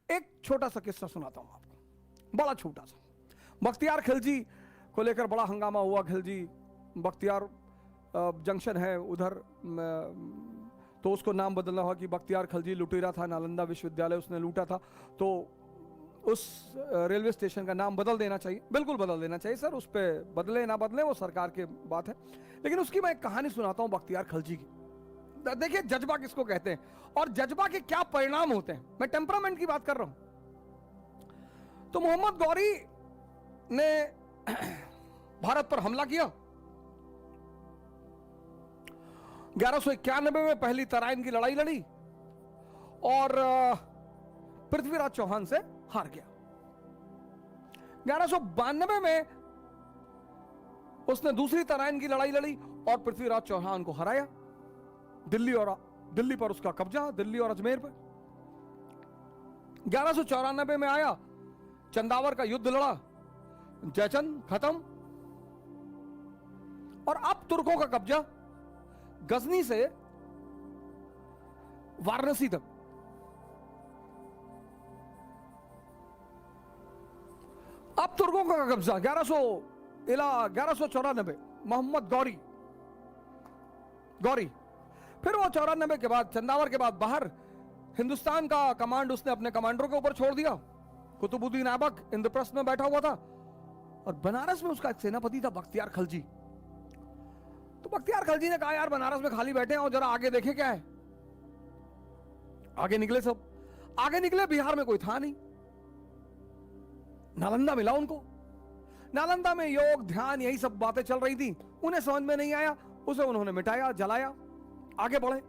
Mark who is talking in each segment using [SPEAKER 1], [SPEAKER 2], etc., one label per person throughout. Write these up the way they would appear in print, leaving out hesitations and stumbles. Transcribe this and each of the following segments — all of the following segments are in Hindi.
[SPEAKER 1] एक छोटा सा किस्सा सुनाता हूं आपको, बड़ा छोटा सा। बख्तियार खिलजी को लेकर बड़ा हंगामा हुआ। खिलजी बख्तियार जंक्शन है उधर, तो उसको नाम बदलना हुआ कि बख्तियार खिलजी लुटेरा था, नालंदा विश्वविद्यालय उसने लूटा था, तो उस रेलवे स्टेशन का नाम बदल देना चाहिए। बिल्कुल बदल देना चाहिए सर, उस पर बदले ना बदले वो सरकार की बात है। लेकिन उसकी मैं एक कहानी सुनाता हूं बख्तियार खिलजी की। देखिए जज्बा किसको कहते हैं और जज्बा के क्या परिणाम होते हैं। मैं टेम्परामेंट की बात कर रहा हूं। तो मोहम्मद गौरी ने भारत पर हमला किया। 1191 में पहली तराइन की लड़ाई लड़ी और पृथ्वीराज चौहान से हार गया। 1192 में उसने दूसरी तराइन की लड़ाई लड़ी और पृथ्वीराज चौहान को हराया। दिल्ली पर उसका कब्जा, दिल्ली और अजमेर पर। 1194 में आया, चंदावर का युद्ध लड़ा, जयचंद खत्म और अब तुर्कों का कब्जा गजनी से वाराणसी तक। अब तुर्कों का कब्जा 1194 मोहम्मद गौरी। फिर वो 94 के बाद, चंदावर के बाद बाहर हिंदुस्तान का कमांड उसने अपने कमांडरों के ऊपर छोड़ दिया। कुतुबुद्दीन ऐबक इंद्रप्रस्थ में बैठा हुआ था और बनारस में उसका एक सेनापति था बख्तियार खिलजी। तो बख्तियार खिलजी ने कहा यार बनारस में खाली बैठे हैं और जरा आगे देखें क्या है। आगे निकले सब, आगे निकले, बिहार में कोई था नहीं। नालंदा मिला उनको। नालंदा में योग ध्यान यही सब बातें चल रही थी, उन्हें समझ में नहीं आया, उसे उन्होंने मिटाया, जलाया। आगे बढ़े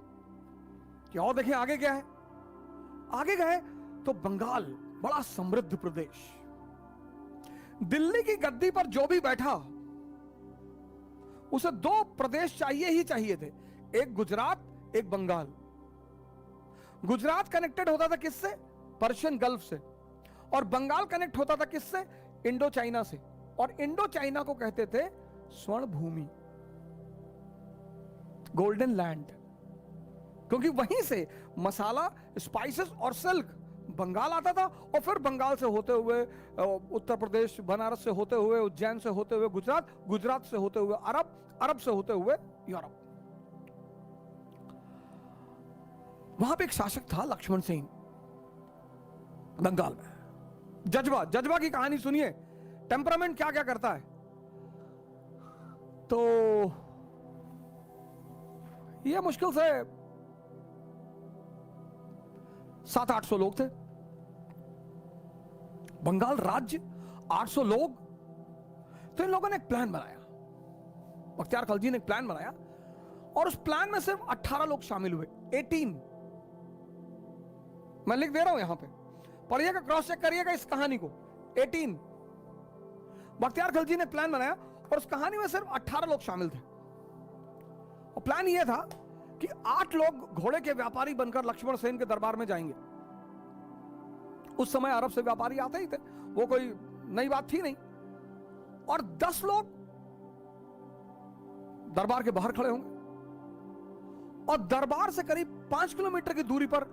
[SPEAKER 1] कि और देखें आगे क्या है। आगे गए तो बंगाल, बड़ा समृद्ध प्रदेश। दिल्ली की गद्दी पर जो भी बैठा उसे दो प्रदेश चाहिए ही चाहिए थे, एक गुजरात, एक बंगाल। गुजरात कनेक्टेड होता था किससे? पर्शियन गल्फ से। और बंगाल कनेक्ट होता था किससे? इंडो चाइना से। और इंडो चाइना को कहते थे स्वर्ण भूमि, गोल्डन लैंड, क्योंकि वहीं से मसाला, स्पाइसेस और सिल्क बंगाल आता था और फिर बंगाल से होते हुए उत्तर प्रदेश, बनारस से होते हुए उज्जैन से होते हुए गुजरात, गुजरात से होते हुए अरब, अरब से होते हुए यूरोप। वहां पे एक शासक था लक्ष्मण सेन बंगाल में। जज्बा की कहानी सुनिए, टेम्परामेंट क्या क्या करता है। तो ये मुश्किल से 700-800 लोग थे। बंगाल राज्य, 800 लोग। तो इन लोगों ने एक प्लान बनाया, बख्तियार खिलजी ने एक प्लान बनाया और उस प्लान में सिर्फ 18 लोग शामिल हुए। 18, मैं लिख दे रहा हूं यहां पे, पढ़िएगा, क्रॉस चेक करिएगा इस कहानी को। 18 बख्तियार खिलजी ने प्लान बनाया और उस कहानी में सिर्फ 18 लोग शामिल थे। और प्लान यह था कि 8 लोग घोड़े के व्यापारी बनकर लक्ष्मण सेन के दरबार में जाएंगे। उस समय अरब से व्यापारी आते ही थे, वो कोई नई बात थी नहीं। और 10 लोग दरबार के बाहर खड़े होंगे और दरबार से करीब 5 किलोमीटर की दूरी पर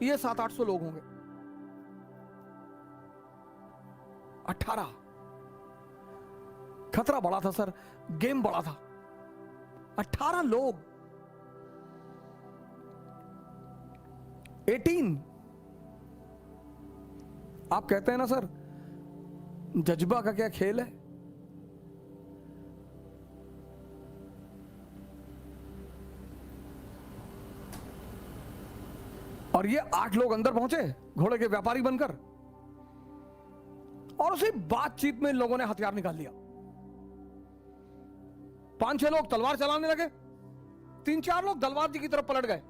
[SPEAKER 1] ये 700-800 लोग होंगे। 18, खतरा बड़ा था सर, गेम बड़ा था। 18 लोग, 18। आप कहते हैं ना सर जज्बा का क्या खेल है। और ये 8 लोग अंदर पहुंचे घोड़े के व्यापारी बनकर और उसी बातचीत में इन लोगों ने हथियार निकाल लिया। 5-6 लोग तलवार चलाने लगे, 3-4 लोग दलवार जी की तरफ पलट गए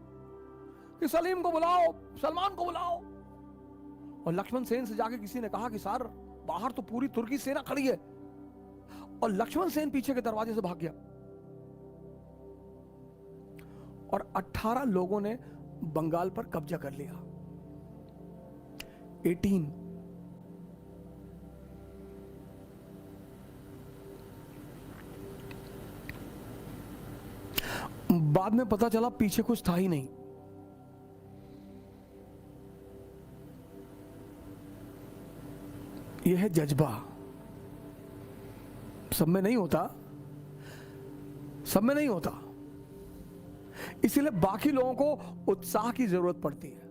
[SPEAKER 1] कि सलीम को बुलाओ, सलमान को बुलाओ। और लक्ष्मण सेन से जाके किसी ने कहा कि सर बाहर तो पूरी तुर्की सेना खड़ी है। और लक्ष्मण सेन पीछे के दरवाजे से भाग गया और 18 लोगों ने बंगाल पर कब्जा कर लिया। 18। बाद में पता चला पीछे कुछ था ही नहीं। यह है जज्बा। सब में नहीं होता, सब में नहीं होता, इसीलिए बाकी लोगों को उत्साह की जरूरत पड़ती है।